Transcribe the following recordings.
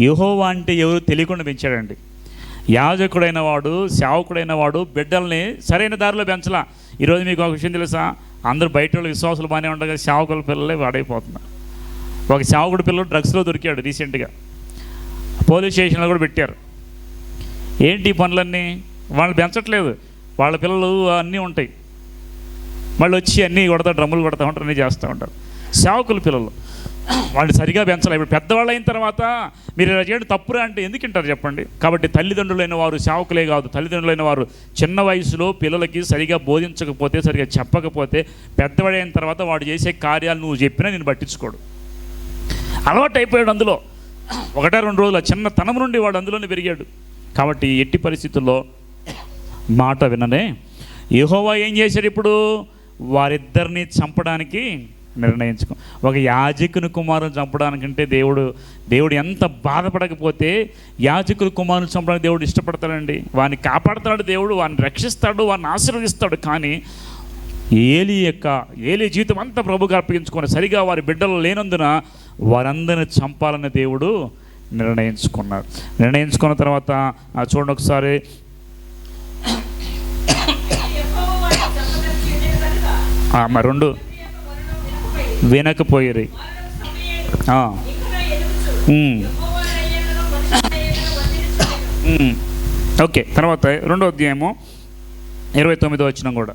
యెహోవా అంటే ఎవరు తెలియకుండా పెంచాడండి. యాజకుడైన వాడు, సేవకుడైన వాడు బిడ్డల్ని సరైన దారిలో పెంచలా. ఈరోజు మీకు ఒక విషయం తెలుసా, అందరూ బయట వాళ్ళు విశ్వాసులు బాగానే ఉండగా సేవకుల పిల్లలే వాడైపోతున్నారు. ఒక సేవకుడి పిల్లలు డ్రగ్స్లో దొరికాడు రీసెంట్గా, పోలీస్ స్టేషన్లో కూడా పెట్టారు. ఏంటి ఈ పనులన్నీ? వాళ్ళు పెంచట్లేదు, వాళ్ళ పిల్లలు అన్నీ ఉంటాయి, మళ్ళీ వచ్చి అన్నీ కొడతా, డ్రమ్ములు కొడతా ఉంటారు, అన్నీ చేస్తూ ఉంటారు. సేవకుల పిల్లలు వాళ్ళు సరిగా పెంచాలి. ఇప్పుడు పెద్దవాళ్ళు అయిన తర్వాత మీరు ఇలా చేయడం తప్పురా అంటే ఎందుకు వింటారు చెప్పండి? కాబట్టి తల్లిదండ్రులైన వారు, సేవకులే కాదు, తల్లిదండ్రులైన వారు చిన్న వయసులో పిల్లలకి సరిగా బోధించకపోతే, సరిగా చెప్పకపోతే, పెద్దవాడైన తర్వాత వాడు చేసే కార్యాలు నువ్వు చెప్పినా నేను పట్టించుకోడు. అలవాటు అయిపోయాడు అందులో. 1-2 రోజులు చిన్న తనం నుండి వాడు అందులోనే పెరిగాడు. కాబట్టి ఎట్టి పరిస్థితుల్లో మాట విననే యెహోవా ఏం చేశాడు? ఇప్పుడు వారిద్దరిని చంపడానికి నిర్ణయించుకో. ఒక యాజకుని కుమారుని చంపడానికంటే దేవుడు ఎంత బాధపడకపోతే యాజకుని కుమారుని చంపడానికి దేవుడు ఇష్టపడతాడండి. వాడిని కాపాడుతాడు దేవుడు, వాడిని రక్షిస్తాడు, వాడిని ఆశీర్వదిస్తాడు. కానీ ఏలీ జీవితం అంతా ప్రభువుకి అర్పించుకొని సరిగా వారి బిడ్డలు లేనందున వారందరిని చంపాలని దేవుడు నిర్ణయించుకున్నాడు. నిర్ణయించుకున్న తర్వాత చూడండి ఒకసారి, మరి 2 వినకపోయిరి. ఓకే, తర్వాత 2వ అధ్యాయము 29వ వచనం కూడా,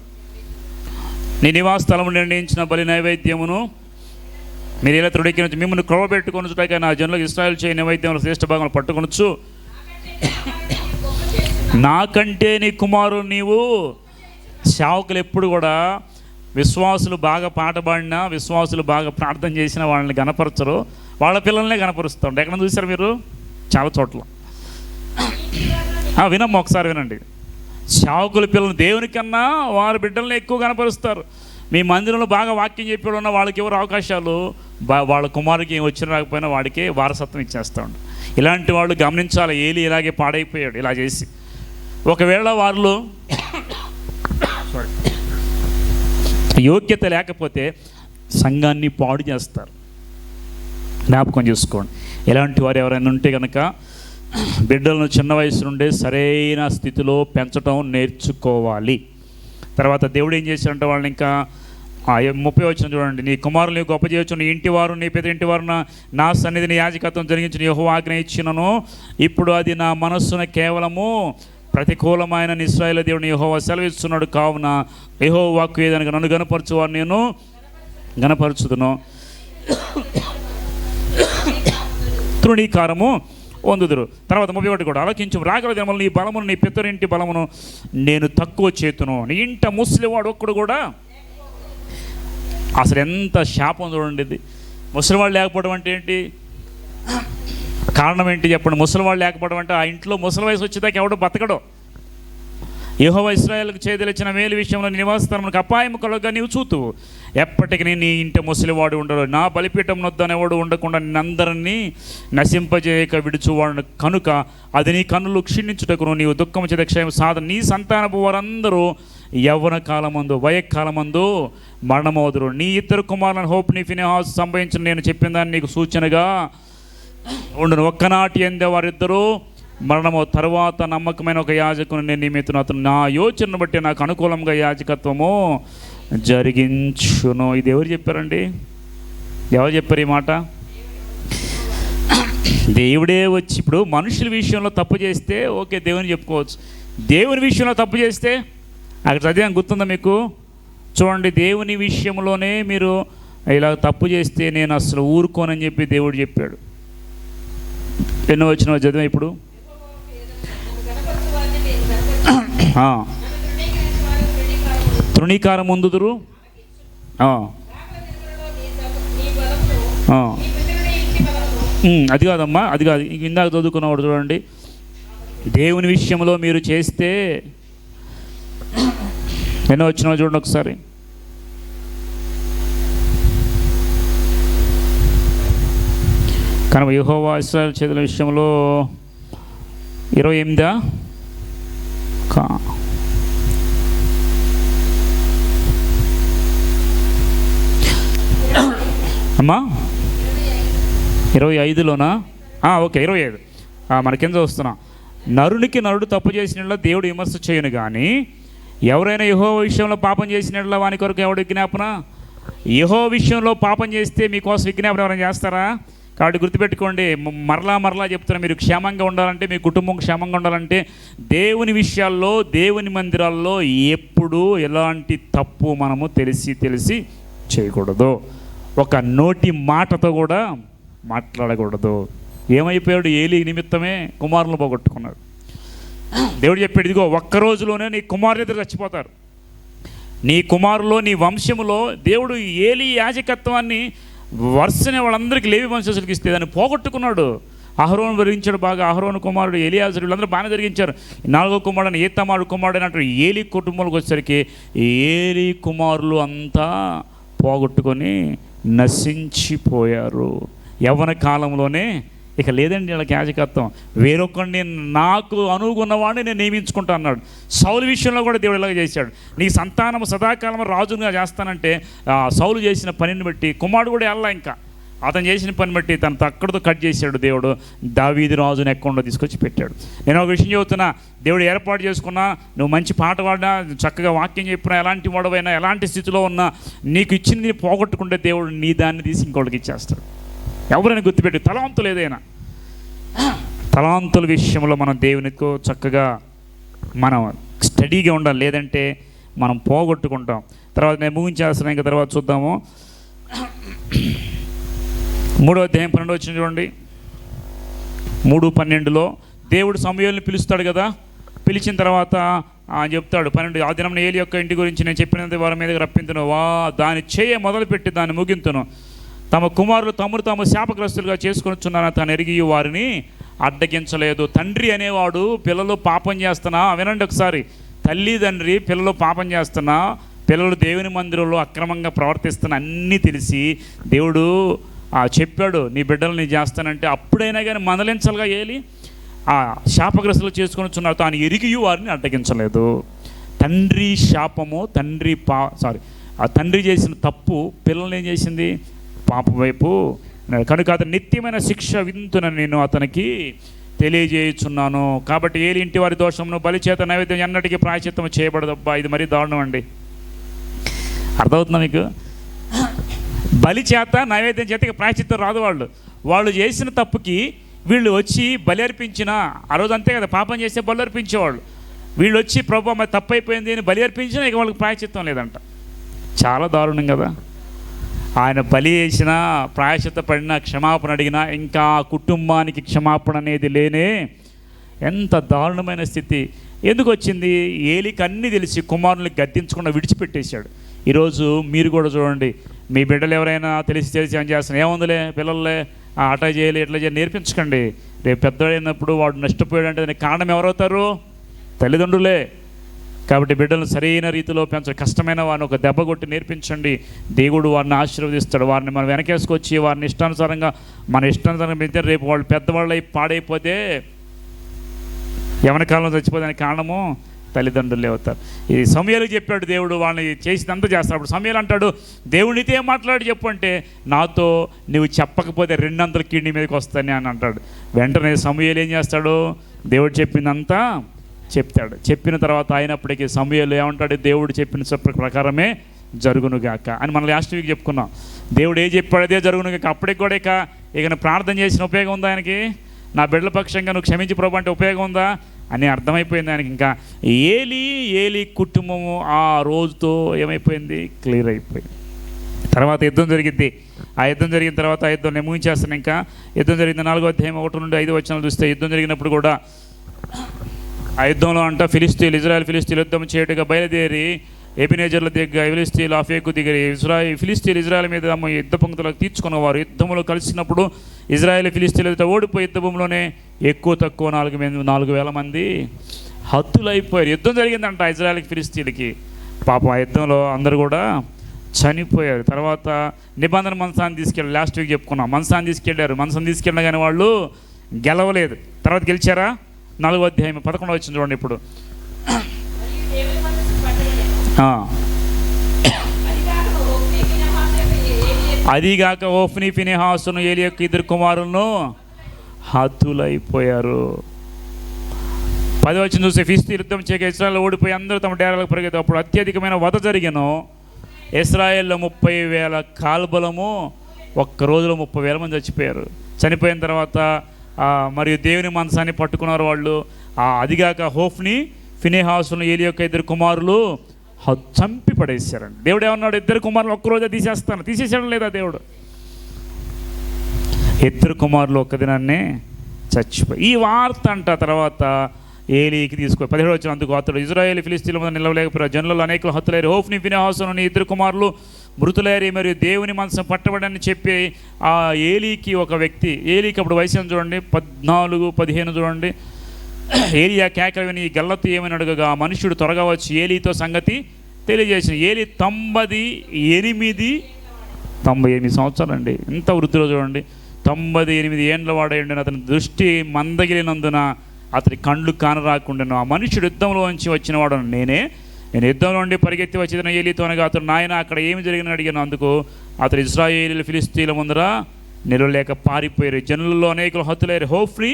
నీ నివాస స్థలము నిర్ణయించిన బలి నైవేద్యమును మీరు ఇలా త్రుడికి మిమ్మల్ని క్రొవబెట్టుకొనుచుటకై నా జనులకు ఇశ్రాయేలు చేయ నైవేద్యముల శ్రేష్ఠ భాగంలో పట్టుకొనొచ్చు. నాకంటే నీ కుమారుడు నీవు. సేవకులు ఎప్పుడు కూడా విశ్వాసులు బాగా పాట పాడినా, విశ్వాసులు బాగా ప్రార్థన చేసిన వాళ్ళని గణపరచరు, వాళ్ళ పిల్లల్నే గణపరుస్తారు. ఎక్కడ చూసారు మీరు? చాలా చోట్ల. వినమ్మా, ఒకసారి వినండి. సేవకుల పిల్లలు దేవునికన్నా వారి బిడ్డల్ని ఎక్కువ గణపరుస్తారు. మీ మందిరంలో బాగా వాక్యం చెప్పేవాళ్ళు ఉన్న వాళ్ళకి ఎవరు అవకాశాలు, వాళ్ళ కుమారుడికి ఏం వచ్చిన రాకపోయినా వాడికి వారసత్వం ఇచ్చేస్తూ ఉంటారు. ఇలాంటి వాళ్ళు గమనించాలి. ఏలీ ఇలాగే పాడైపోయాడు ఇలా చేసి. ఒకవేళ వాళ్ళు యోగ్యత లేకపోతే సంఘాన్ని పాడు చేస్తారు. జ్ఞాపకం చేసుకోండి. ఇలాంటి వారు ఎవరైనా ఉంటే కనుక బిడ్డలను చిన్న వయసు నుండే సరైన స్థితిలో పెంచడం నేర్చుకోవాలి. తర్వాత దేవుడు ఏం చేశాడంటే వాళ్ళని ఇంకా 30 వచనం చూడండి, నీ కుమారులు గొప్ప చేయొచ్చు, నీ ఇంటి వారు నీ పెద్ద ఇంటి వారు నా సన్నిధిని యాజకత్వం జరిగించిన యెహోవా ఆజ్ఞ ఇచ్చినను, ఇప్పుడు అది నా మనస్సున కేవలము ప్రతికూలమైన ఇశ్రాయేలు దేవుని యెహోవా సెలవిస్తున్నాడు. కావున యెహోవా వాక్కు ఏదనగా నన్ను గణపరచువారు నేను గణపరచుదును, తృణీకారము పొందుదురు. తర్వాత 31 కూడా, ఆలకించు రాగల దినములు నీ బలమును నీ పితరింటి బలమును నేను తక్కువ చేతును. నీ ఇంట ముసలివాడు ఒక్కడు కూడా, అసలు ఎంత శాపం చూడండి ఇది. ముసలివాడు లేకపోవడం అంటే ఏంటి? కారణం ఏంటి చెప్పండి? ముసలివాళ్ళు లేకపోవడం అంటే ఆ ఇంట్లో ముసలి వయసు వచ్చేదాకా ఎవడు బతకడు. యెహోవా ఇశ్రాయేలుకు చేయదలిచిన మేలు విషయంలో నివాసస్థలమునకు అపాయము కలుగగా నీవు చూతువు. ఎప్పటికీ నీ ఇంటి ముసలివాడు ఉండడు. నా బలిపీఠం నొద్దనెవడు ఉండకుండా నిన్నందరినీ నశింపజేయక విడుచువాడు కనుక అది నీ కన్నులు క్షీణించుటకును నీవు దుఃఖము చేత క్షయం సాధన. నీ సంతానపు వారందరూ యవ్వన కాలమందు వయకాలమందు మరణమోదురు. నీ 2 కుమారులను హోప్ని ఫినెహాసు సంభవించిన నేను చెప్పిన దాన్ని నీకు సూచనగా ఉండును. ఒక్కనాటి ఎందే వారిద్దరూ మరణము. తర్వాత నమ్మకమైన ఒక యాజకుని నేను నియమితును, అతను నా యోచనను బట్టి నాకు అనుకూలంగా యాజకత్వము జరిగించును. ఇది ఎవరు చెప్పారండి? ఎవరు చెప్పారు ఈ మాట? దేవుడే వచ్చి. ఇప్పుడు మనుషుల విషయంలో తప్పు చేస్తే ఓకే, దేవుని చెప్పుకోవచ్చు. దేవుని విషయంలో తప్పు చేస్తే అక్కడ చదివాం, గుర్తుందా మీకు? చూడండి, దేవుని విషయంలోనే మీరు ఇలా తప్పు చేస్తే నేను అసలు ఊరుకోనని చెప్పి దేవుడు చెప్పాడు. ఎన్నో వచ్చిన చదివా ఇప్పుడు. తృణీకారం పొందుదురు. అది కాదమ్మా, అది కాదు. ఇందాక చదువుకున్నవాడు చూడండి, దేవుని విషయంలో మీరు చేస్తే ఎన్నో వచ్చిన చూడండి ఒకసారి. కనుక యెహోవా ఇశ్రాయేలు చేతుల విషయంలో 28 అమ్మా 25లోనా? ఓకే 25 మన కింద చూస్తున్నాం. నరునికి నరుడు తప్పు చేసినట్ల దేవుడు విమర్శ చేయను కానీ ఎవరైనా యెహోవా విషయంలో పాపం చేసినట్ల వాని కొరకు ఎవడు విజ్ఞాపన? యెహోవా విషయంలో పాపం చేస్తే మీకోసం విజ్ఞాపన ఎవరైనా చేస్తారా? కాబట్టి గుర్తుపెట్టుకోండి, మరలా చెప్తున్నా, మీరు క్షేమంగా ఉండాలంటే, మీ కుటుంబం క్షేమంగా ఉండాలంటే దేవుని విషయాల్లో, దేవుని మందిరాల్లో ఎప్పుడూ ఎలాంటి తప్పు మనము తెలిసి చేయకూడదు. ఒక నోటి మాటతో కూడా మాట్లాడకూడదు. ఏమైపోయాడు? ఏలీ నిమిత్తమే కుమారులను పోగొట్టుకున్నాడు. దేవుడు చెప్పాడు, ఇదిగో ఒక్క రోజులోనే నీ కుమారులిద్దరు చచ్చిపోతారు, నీ కుమారులో నీ వంశములో. దేవుడు ఏలీ యాజకత్వాన్ని వరుసనే వాళ్ళందరికీ లేవి వంశస్థులకు ఇస్తే దాన్ని పోగొట్టుకున్నాడు. అహరోను జరిగించాడు బాగా. అహరోను కుమారుడు ఎలియాజరు వీళ్ళందరూ బాగానే జరిగించారు. 4వ కుమారుడు ఏతామారు కుమారుడు అంటారు. ఏలీ కుటుంబంలోకి వచ్చేసరికి ఏలీ కుమారులు అంతా పోగొట్టుకొని నశించిపోయారు. యవ్వన కాలంలోనే ఇక లేదండి వీళ్ళకి యాజకత్వం. వేరొకరిని నాకు అనుగున్నవాడిని నేను నియమించుకుంటా అన్నాడు. సౌలు విషయంలో కూడా దేవుడు ఇలాగ చేశాడు. నీ సంతానం సదాకాలం రాజుగా చేస్తానంటే సౌలు చేసిన పనిని బట్టి కుమారుడు కూడా వెళ్ళా, ఇంకా అతను చేసిన పని బట్టి తను అక్కడితో కట్ చేశాడు దేవుడు. దావీదు రాజుని ఎక్కడో తీసుకొచ్చి పెట్టాడు. నేను ఒక విషయం చెబుతున్నా, దేవుడు ఏర్పాటు చేసుకున్నా, నువ్వు మంచి పాట పాడినా, చక్కగా వాక్యం చెప్పినా, ఎలాంటి వాడవైనా, ఎలాంటి స్థితిలో ఉన్నా, నీకు ఇచ్చింది పోగొట్టుకుంటే దేవుడు నీ దాన్ని తీసి ఇంకోటికి ఇచ్చేస్తాడు. ఎవరైనా గుర్తుపెట్టి తలాంతులు ఏదైనా తలాంతుల విషయంలో మనం దేవునితో చక్కగా మనం స్టడీగా ఉండాలి, లేదంటే మనం పోగొట్టుకుంటాం. తర్వాత నేను ముగించేస్తున్నాను, ఇంకా తర్వాత చూద్దాము. 3వ అధ్యాయం 12 వచ్చిన చూడండి. 3:12 దేవుడు సమూయేలుని పిలుస్తాడు కదా. పిలిచిన తర్వాత చెప్తాడు 12, ఆ దినం ఏలీ యొక్క ఇంటి గురించి నేను చెప్పినంత వారి మీదకి రప్పింతును, దాని చేయ మొదలుపెట్టి దాన్ని ముగింతును. తమ కుమారులు తాము శాపగ్రస్తులుగా చేసుకొనిచున్నారని తాను ఎరిగి వారిని అడ్డగించలేదు. తండ్రి అనేవాడు పిల్లలు పాపం చేస్తున్నా, వినండి ఒకసారి, తల్లిదండ్రి పిల్లలు పాపం చేస్తున్నా, పిల్లలు దేవుని మందిరంలో అక్రమంగా ప్రవర్తిస్తున్నా అన్నీ తెలిసి దేవుడు చెప్పాడు, నీ బిడ్డలు నీ చేస్తానంటే అప్పుడైనా కానీ మందలించాలిగా. ఏలి శాపగ్రస్తులు చేసుకొనిచున్నారు, తాను ఎరిగి వారిని అడ్డగించలేదు. తండ్రి శాపము, తండ్రి చేసిన తప్పు పిల్లల్ని ఏం చేసింది? పాపం వైపు. కనుక అతను నిత్యమైన శిక్ష వింతునని నేను అతనికి తెలియజేయుచున్నాను. కాబట్టి ఏలి ఇంటి వారి దోషమును బలి చేత నైవేద్యం ఎన్నటికీ ప్రాయశ్చిత్తం చేయబడదబ్బా. ఇది మరీ దారుణం అండి. అర్థమవుతుందా మీకు? బలి చేత నైవేద్యం చేత ప్రాయశ్చిత్తం రాదు. వాళ్ళు చేసిన తప్పుకి వీళ్ళు వచ్చి బలి అర్పించిన ఆ రోజు అంతే కదా, పాపం చేస్తే బలి అర్పించేవాళ్ళు. వీళ్ళు వచ్చి ప్రభు మరి తప్పు అయిపోయింది అని బలి అర్పించినా ఇక వాళ్ళకి ప్రాయశ్చిత్తం లేదంట. చాలా దారుణం కదా. ఆయన బలి చేసినా, ప్రాయశ్చిత్త పడినా, క్షమాపణ అడిగినా ఇంకా కుటుంబానికి క్షమాపణ అనేది లేనే. ఎంత దారుణమైన స్థితి ఎందుకు వచ్చింది? ఏలికి అన్నీ తెలిసి కుమారుల్ని గద్దించకుండా విడిచిపెట్టేశాడు. ఈరోజు మీరు కూడా చూడండి, మీ బిడ్డలు ఎవరైనా తెలిసి ఏం చేస్తున్నారు, ఏముందిలే పిల్లలే అటా చేయాలి ఇట్లా చేయాలి నేర్పించకండి. రేపు పెద్దవాడైనప్పుడు వాడు నష్టపోయాడంటే దానికి కారణం ఎవరవుతారు? తల్లిదండ్రులే. కాబట్టి బిడ్డలను సరైన రీతిలో పెంచండి. కష్టమైన వారిని ఒక దెబ్బ కొట్టి నేర్పించండి. దేవుడు వారిని ఆశీర్వదిస్తాడు. వారిని మనం వెనకేసుకొచ్చి వారిని ఇష్టానుసారంగా పెంచారు. రేపు వాళ్ళు పెద్దవాళ్ళు పాడైపోతే యవన కాలంలో చచ్చిపోదానికి కారణము తల్లిదండ్రులే అవుతారు. ఈ సమూయేలుకి చెప్పాడు దేవుడు, వాళ్ళని చేసినంత చేస్తాడు. అప్పుడు సమూయేలు అంటాడు, దేవునితో ఏం మాట్లాడి చెప్పు అంటే, నాతో నువ్వు చెప్పకపోతే 200 కిడ్నీ మీదకి వస్తానే అని అంటాడు. వెంటనే సమూయేలు ఏం చేస్తాడు? దేవుడు చెప్పిందంతా చెప్తాడు. చెప్పిన తర్వాత అయినప్పటికీ సమూయేలు ఏమంటాడు? దేవుడు చెప్పిన ప్రకారమే జరుగునుగాక అని మనం లాస్ట్ వీక్ చెప్పుకున్నాం. దేవుడు ఏం చెప్పాడు అదే జరుగునుగాక. అప్పటికి కూడా ఇక ప్రార్థన చేసిన ఉపయోగం ఉందా ఆయనకి? నా బిడ్డల పక్షంగా నువ్వు క్షమించి ప్రభు అంటే ఉపయోగం ఉందా అని అర్థమైపోయింది ఆయనకి. ఇంకా ఏలీ కుటుంబము ఆ రోజుతో ఏమైపోయింది? క్లియర్ అయిపోయింది. తర్వాత యుద్ధం జరిగింది. ఆ యుద్ధం జరిగిన తర్వాత నేను ముగించేస్తాను. ఇంకా యుద్ధం జరిగింది 4వ అధ్యాయం 1 నుండి 5 వచనాలు చూస్తే, యుద్ధం జరిగినప్పుడు కూడా ఆ యుద్ధంలో ఇజ్రాయెల్ ఫిలిస్తీన్లు యుద్ధం చేయటగా బయలుదేరి ఎబినేజర్ల దగ్గర ఫిలిస్తీన్లు అఫేకు దగ్గర ఫిలిస్తీన్లు ఇజ్రాయెల్ మీద యుద్ధ పంక్తులకు తీర్చుకున్నవారు. యుద్ధంలో కలిసినప్పుడు ఇజ్రాయెల్ ఫిలిస్తీన్లు ఓడిపోయి యుద్ధ భూమిలోనే ఎక్కువ తక్కువ 4,000 మంది హతులైపోయారు. యుద్ధం జరిగిందంట ఇజ్రాయెల్కి ఫిలిస్తీన్లకి. పాపం ఆ యుద్ధంలో అందరూ కూడా చనిపోయారు. తర్వాత నిబంధన మందసాన్ని తీసుకెళ్ళి లాస్ట్ వీక్ చెప్పుకున్నాం. మందసాన్ని తీసుకెళ్ళారు. మందసం తీసుకెళ్ళినా కానీ వాళ్ళు గెలవలేదు. తర్వాత గెలిచారా? 4వ అధ్యాయం 11 వచ్చింది చూడండి. ఇప్పుడు అదిగాక ఓఫ్ని ఫినెహాసును ఏలి యొక్క 2 కుమారులను హతులైపోయారు. 10వ వచనం చూస్తే ఫిలిష్తీయులు యుద్ధం చేయక ఇశ్రాయేలు ఓడిపోయి అందరూ తమ డేరాలకు పరిగెత్తారు. అప్పుడు అత్యధికమైన వధ జరిగెను. ఇశ్రాయేల్లో 30,000 కాల్బలము, ఒక్క రోజులో 30,000 మంది చచ్చిపోయారు. చనిపోయిన తర్వాత మరియు దేవుని మందసాన్ని పట్టుకున్నారు వాళ్ళు. అదిగాక హోఫ్ని, ఫినెహాసును, ఏలి యొక్క 2 కుమారులు చంపి పడేశారండి. దేవుడు ఏమన్నాడు? 2 కుమారులు ఒక్కరోజే తీసేసాడు లేదా దేవుడు? 2 కుమారులు ఒక్క దినాన్నే చచ్చిపోయి. ఈ వార్త అంట తర్వాత ఏలీకి తీసుకొని 17వ వచనం, అందుకు అతడు ఇశ్రాయేలు ఫిలిష్తీయుల మీద నిలవలేకపోయారు, జనులలో అనేకులు హతులైరు, హోఫ్ని, ఫినెహాసును 2 కుమారులు మృతులైరి, మరియు దేవుని మనసు పట్టబడని చెప్పి ఆ ఏలీకి ఒక వ్యక్తి, ఏలీకి అప్పుడు వయసు చూడండి 14-15 చూడండి. ఏలియా కేక విని ఈ గల్లత్తు ఏమని అడగగా ఆ మనుష్యుడు త్వరగా వచ్చి ఏలీతో సంగతి తెలియజేసిన. ఏలీ 98 సంవత్సరాలండి. ఇంత వృద్ధిలో చూడండి, 98 ఏండ్ల వాడేయండి. అతని దృష్టి మందగిలినందున అతని కండ్లు కానరాకుండాను. ఆ మనుష్యుడు యుద్ధంలోంచి వచ్చినవాడు నేను యుద్ధంలో నుండి పరిగెత్తి వచ్చేదని ఏలీతో అనగా అతను, నాయన అక్కడ ఏమి జరిగిందని అడిగాను. అందుకు అతడు ఇశ్రాయేలీయులు ఫిలిష్తీయుల ముందర నిలవలేక పారిపోయారు, జనులలో అనేకులు హతులైరు, హోఫ్ని,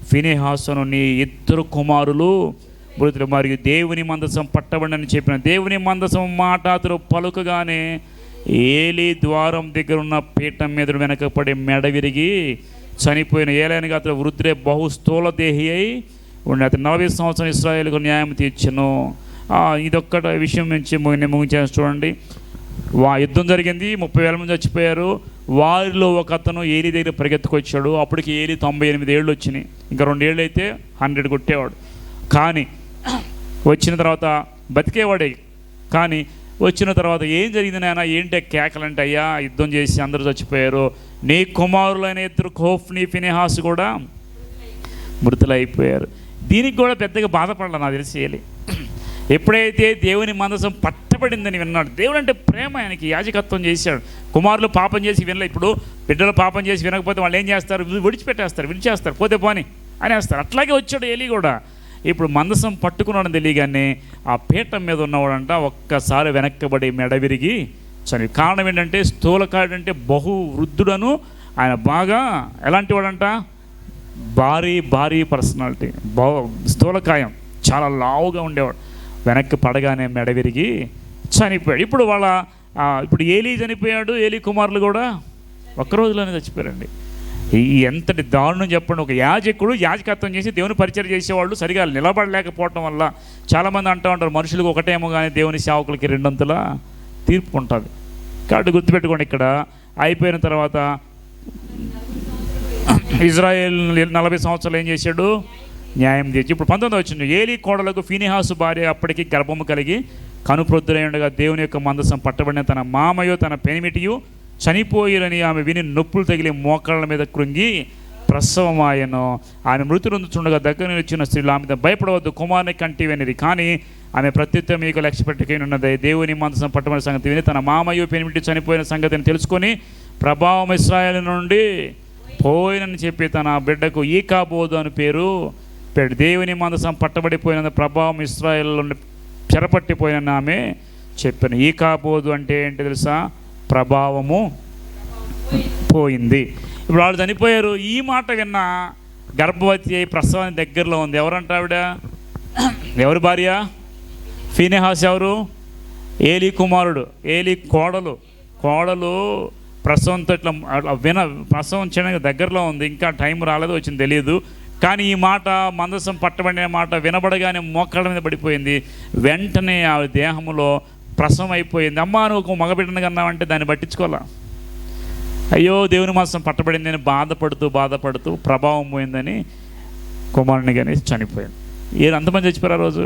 ఫినెహాసును 2 కుమారులు మృతులు, మరియు దేవుని మందసం పట్టబడని చెప్పిన. దేవుని మందసం మాట అతడు పలుకగానే ఏలీ ద్వారం దగ్గర ఉన్న పీఠం మీద వెనకపడి మెడ విరిగి చనిపోయిన. ఏలైనగా అతడు వృద్ధుడే బహు స్థూల దేహి అయి ఉండి అతను 40 సంవత్సరం ఇశ్రాయేలుకు న్యాయం తీర్చెను. ఇదొక్కట విషయం నుంచి ముగించేసి చూడండి. యుద్ధం జరిగింది, 30,000 మంది చచ్చిపోయారు. వారిలో ఒక అతను ఏలీ దగ్గర పరిగెత్తుకొచ్చాడు. అప్పటికి ఏలీ 98 ఏళ్ళు వచ్చినాయి. ఇంకా 2 ఏళ్ళు అయితే 100 కొట్టేవాడు. కానీ వచ్చిన తర్వాత బతికేవాడే. కానీ వచ్చిన తర్వాత ఏం జరిగింది నాయన, ఏంటి కేకలంటే, అయ్యా యుద్ధం చేసి అందరూ చచ్చిపోయారు, నీ కుమారులైన 2 హోఫ్ని, ఫినెహాసు కూడా మృతులైపోయారు. దీనికి కూడా పెద్దగా బాధపడాలి నాకు తెలిసి ఏలీ. ఎప్పుడైతే దేవుని మందసం పట్టబడిందని విన్నాడు, దేవుడు అంటే ప్రేమ, ఆయనకి యాజకత్వం చేశాడు. కుమారులు పాపం చేసి వినలే. ఇప్పుడు బిడ్డలు పాపం చేసి వినకపోతే వాళ్ళు ఏం చేస్తారు? విడిచేస్తారు, పోతే పోని అనేస్తారు. అట్లాగే వచ్చాడు ఏలీ కూడా. ఇప్పుడు మందసం పట్టుకున్నాడని తెలియగానే ఆ పీఠం మీద ఉన్నవాడంట ఒక్కసారి వెనక్కబడి మెడ విరిగి చనిపోయి. కారణం ఏంటంటే స్థూలకాయుడంటే బహు వృద్ధుడను, ఆయన బాగా ఎలాంటి వాడంట, భారీ పర్సనాలిటీ, స్థూలకాయం, చాలా లావుగా ఉండేవాడు. వెనక్కి పడగానే మెడ విరిగి చనిపోయాడు. ఇప్పుడు ఏలీ చనిపోయాడు, ఏలీ కుమారులు కూడా ఒక్క రోజులోనే చచ్చిపోయారండి. ఎంతటి దారుణం చెప్పండి. ఒక యాజకుడు యాజకత్వం చేసి దేవుని పరిచయం చేసేవాళ్ళు సరిగా నిలబడలేకపోవటం వల్ల చాలామంది అంటూ ఉంటారు, మనుషులకు ఒకటేమో కానీ దేవుని సేవకులకి 2 తీర్పు ఉంటుంది. కాబట్టి గుర్తుపెట్టుకోండి, ఇక్కడ అయిపోయిన తర్వాత ఇజ్రాయేల్ 40 సంవత్సరాలు ఏం చేశాడు? న్యాయం తీర్చి. ఇప్పుడు 19వ వచనం, ఏలీ కోడలకు ఫినెహాసు భార్య అప్పటికి గర్భము కలిగి కనుప్రొద్దులై ఉండగా దేవుని యొక్క మందసం పట్టబడిన తన మామయో తన పెనిమిటియు చనిపోయిరని ఆమె విని నొప్పులు తగిలి మోకాళ్ళ మీద కృంగి ప్రసవమాయను. ఆమె మృతి రొందుచుండగా దగ్గర వచ్చిన స్త్రీలు ఆమె భయపడవద్దు, కుమారుని కంటివనిది. కానీ ఆమె ప్రత్యుత్తరం మీకు లక్ష్య పెట్టుకున్నది. దేవుని మందసం పట్టబడిన సంగతి విని తన మామయ్య పెనిమిటి చనిపోయిన సంగతిని తెలుసుకొని ప్రభావం ఇశ్రాయేలు నుండి పోయినని చెప్పి తన బిడ్డకు ఈకాబోదు అని పేరు పెట్టాడు. దేవుని మందసం పట్టబడిపోయిన ప్రభావం ఇశ్రాయేలు నుండి చెరపట్టిపోయిన ఆమె చెప్పాను. ఈకాబోదు అంటే ఏంటి తెలుసా? ప్రభావము పోయింది. ఇప్పుడు వాళ్ళు చనిపోయారు. ఈ మాట విన్న గర్భవతి అయి ప్రసవానికి దగ్గరలో ఉంది. ఎవరంట ఆవిడ? ఎవరి భార్య? ఫినెహాస్ ఎవరు? ఏలీ కుమారుడు, ఏలీ కోడలు ప్రసవంతో ఇట్లా ప్రసవం చేయడానికి దగ్గరలో ఉంది. ఇంకా టైం రాలేదు, వచ్చింది తెలియదు. కానీ ఈ మాట, మందసం పట్టబడిన మాట వినబడగానే మోకాళ్ళ మీద పడిపోయింది. వెంటనే ఆ దేహంలో ప్రసవం అయిపోయింది. అమ్మా నువ్వు మగబిడ్డను కన్నావంటే దాన్ని పట్టించుకోవాలా? అయ్యో దేవుని మందసం పట్టబడింది అని బాధపడుతూ ప్రభావం పోయిందని కుమారుని కానీ చనిపోయాడు. అంతమంది చచ్చిపోయారు ఆ రోజు.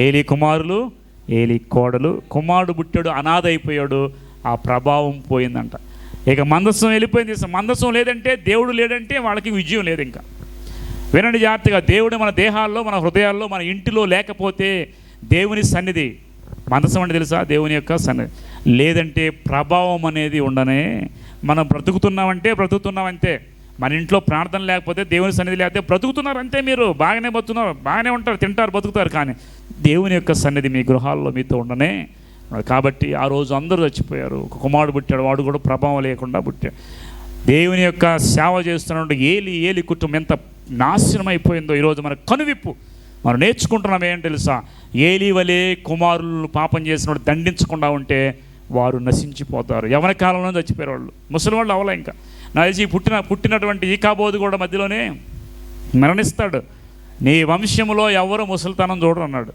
ఏలీ కుమారులు, ఏలీ కోడలు. కుమారుడు పుట్టాడు, అనాథ అయిపోయాడు, ఆ ప్రభావం పోయిందంట. ఇక మందసం వెళ్ళిపోయింది. మందసం లేదంటే, దేవుడు లేదంటే వాళ్ళకి విజయం లేదు. ఇంకా వినండి జాగ్రత్తగా, దేవుడు మన దేహాల్లో, మన హృదయాల్లో, మన ఇంటిలో లేకపోతే దేవుని సన్నిధి, మందసం అంటే తెలుసా? దేవుని యొక్క సన్నిధి లేదంటే ప్రభావం అనేది ఉండనే. మనం బ్రతుకుతున్నామంటే మన ఇంట్లో ప్రార్థన లేకపోతే, దేవుని సన్నిధి లేకపోతే బ్రతుకుతున్నారు అంతే. మీరు బాగానే బతుకుతున్నారు, బాగానే ఉంటారు, తింటారు, బతుకుతారు. కానీ దేవుని యొక్క సన్నిధి మీ గృహాల్లో మీతో ఉండనే కాబట్టి ఆ రోజు అందరూ చచ్చిపోయారు. ఒక కుమారుడు పుట్టాడు, వాడు కూడా ప్రభావం లేకుండా పుట్టాడు. దేవుని యొక్క సేవ చేస్తున్నప్పుడు ఏలి కుటుంబం ఎంత నాశనం అయిపోయిందో ఈరోజు మనకు కనువిప్పు. మనం నేర్చుకుంటున్నాం ఏంటి తెలుసా? ఏలి వలె కుమారులు పాపం చేసినప్పుడు దండించకుండా ఉంటే వారు నశించిపోతారు. యవన కాలంలో చచ్చిపోయారు వాళ్ళు, ముసలి వాళ్ళు అవలే. ఇంకా నా తెలిసి పుట్టినటువంటి ఈకాబోధు కూడా మధ్యలోనే మరణిస్తాడు. నీ వంశంలో ఎవరు ముసలితనం చూడరు అన్నాడు.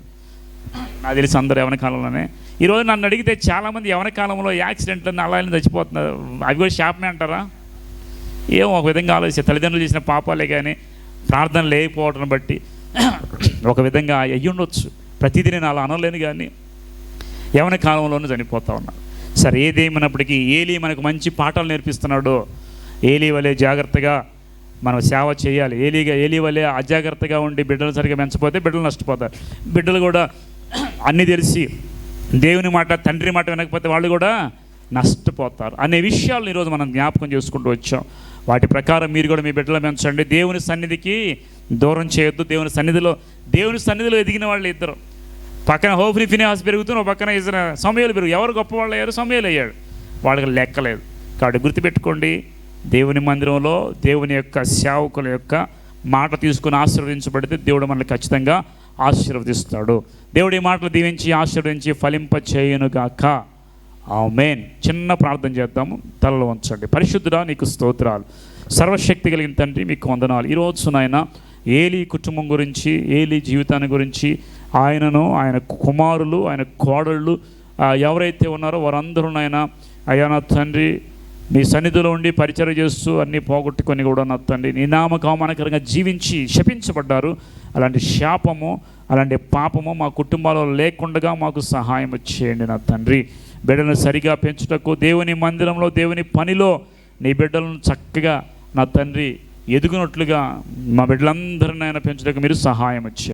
నాకు తెలిసి అందరూ యవన కాలంలోనే. ఈరోజు నన్ను అడిగితే చాలామంది యవన కాలంలో యాక్సిడెంట్లను అలా చచ్చిపోతున్నారు. అవి కూడా శాపమే అంటారా? ఏమో ఒక విధంగా ఆలోచిస్తే తల్లిదండ్రులు చేసిన పాపాలే కానీ ప్రార్థన లేకపోవడం బట్టి ఒక విధంగా అయ్యి ఉండొచ్చు. ప్రతిదీ నేను అలా అనలేను, కానీ యవన కాలంలోనూ చనిపోతా ఉన్నాడు. సరే, ఏదేమైనప్పటికీ ఏలి మనకు మంచి పాఠాలు నేర్పిస్తున్నాడు. ఏలి వలె జాగ్రత్తగా మనం సేవ చేయాలి. ఏలి వలె అజాగ్రత్తగా ఉండి బిడ్డలు సరిగా పెంచకపోతే బిడ్డలు నష్టపోతారు. బిడ్డలు కూడా అన్నీ తెలిసి దేవుని మాట, తండ్రి మాట వినకపోతే వాళ్ళు కూడా నష్టపోతారు అనే విషయాలను ఈరోజు మనం జ్ఞాపకం చేసుకుంటూ వచ్చాం. వాటి ప్రకారం మీరు కూడా మీ బిడ్డలు పెంచండి. దేవుని సన్నిధికి దూరం చేయొద్దు. దేవుని సన్నిధిలో ఎదిగిన వాళ్ళు ఇద్దరు, పక్కన హోఫ్ని ఫినిహాస్ పెరుగుతున్న, ఒక పక్కన సమయాలు ఎవరు గొప్పవాళ్ళు అయ్యారు? సమయాలు అయ్యాడు. వాళ్ళకి లెక్కలేదు. కాబట్టి గుర్తుపెట్టుకోండి, దేవుని మందిరంలో దేవుని యొక్క సేవకుల యొక్క మాట తీసుకుని ఆశీర్వదించబడితే దేవుడు మనల్ని ఖచ్చితంగా ఆశీర్వదిస్తాడు. దేవుడు ఈ మాటలు దీవించి ఆశీర్వదించి ఫలింప చేయునుగాక. ఆమేన్. చిన్న ప్రార్థన చేద్దాము. తలలో ఉంచండి. పరిశుద్ధుడా, నీకు స్తోత్రాలు. సర్వశక్తి కలిగిన తండ్రి, మీకు వందనాలు. ఈరోజు నాయన ఏలి కుటుంబం గురించి, ఏలి జీవితాన్ని గురించి, ఆయనను, ఆయన కుమారులు, ఆయన కోడళ్ళు ఎవరైతే ఉన్నారో వారందరూ నాయన అయ్యా నా తండ్రి నీ సన్నిధిలో ఉండి పరిచర్య చేస్తూ అన్నీ పోగొట్టుకొని కూడా నా తండ్రి నీ నామకామానకరంగా జీవించి శపించబడ్డారు. అలాంటి శాపము, అలాంటి పాపము మా కుటుంబాల్లో లేకుండా మాకు సహాయం చేయండి నా తండ్రి. బిడ్డలను సరిగా పెంచుటకు, దేవుని మందిరంలో దేవుని పనిలో నీ బిడ్డలను చక్కగా నా తండ్రి ఎదుగునట్లుగా మా బిడ్డలందరినీ ఆయన పెంచుటకు మీరు సహాయం చేయండి.